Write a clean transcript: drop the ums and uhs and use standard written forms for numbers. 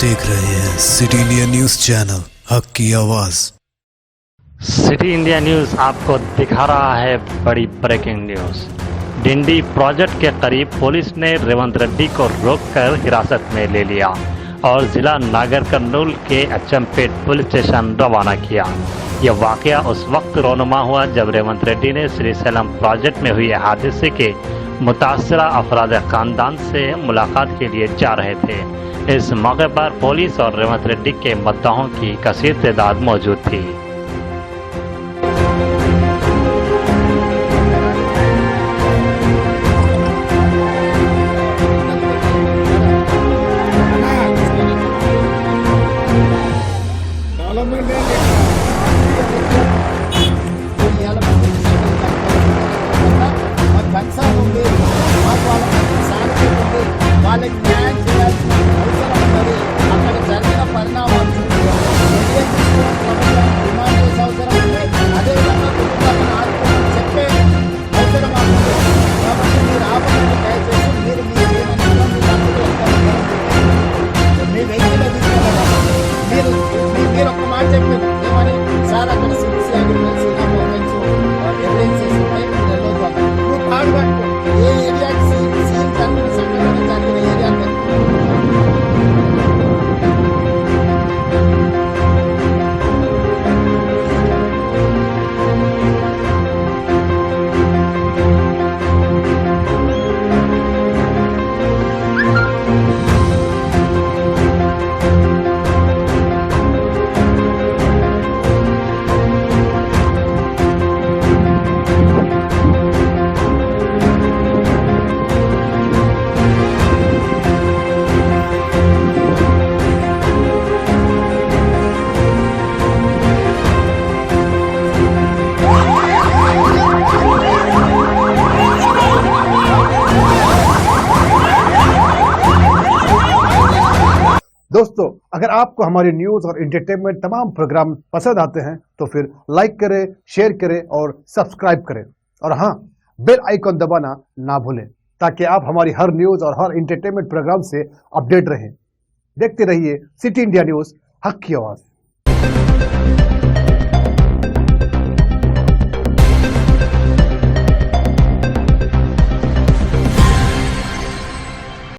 देख रहे हैं सिटी इंडिया न्यूज चैनल, हक की आवाज। सिटी इंडिया न्यूज आपको दिखा रहा है बड़ी ब्रेकिंग न्यूज। डिंडी प्रोजेक्ट के करीब पुलिस ने रेवंत रेड्डी को रोककर हिरासत में ले लिया और जिला नागर कर्नूल के अचमपेट पुलिस स्टेशन रवाना किया। यह वाकया उस वक्त रोनुमा हुआ जब रेवंत रेड्डी ने श्रीशैलम प्रोजेक्ट में हुए हादसे के मुतासरा अफराद खानदान से मुलाकात के लिए जा रहे थे। इस मौके पर पुलिस और रेवंत रेड्डी के मुद्दाओं की कसीर तादाद मौजूद थी। వాళ్ళకి న్యాయం చేయాల్సిన అవసరం ఉన్నది. అక్కడ జరిగిన పరిణామాలు డిమాండ్ చేసే అవసరం ఉంది. అదేవిధంగా కుటుంబాలను ఆదుకోవాలని చెప్పే అవసరం ఉంది. కాబట్టి మీరు ఆపడానికి దయచేసి మీరు మీ వెహికల్ మీరు ఒక్క మాట చెప్పారు ఏమని, సార్ అక్కడ సిసి అగ్రిమెంట్స్ ఎవిడెన్సెస్ ఉంటాయి, మీరు వెళ్ళొద్దు. నువ్వు పాడు పట్టుకో ఏ ఏరియాకి సీఎం జరిగిన సంఘటన జరిగిన ఏరియా दोस्तों, अगर आपको हमारी न्यूज और एंटरटेनमेंट तमाम प्रोग्राम पसंद आते हैं तो फिर लाइक करें, शेयर करें और सब्सक्राइब करें। और हाँ, बेल आइकॉन दबाना ना भूलें ताकि आप हमारी हर न्यूज और हर एंटरटेनमेंट प्रोग्राम से अपडेट रहें। देखते रहिए सिटी इंडिया न्यूज, हक की आवाज।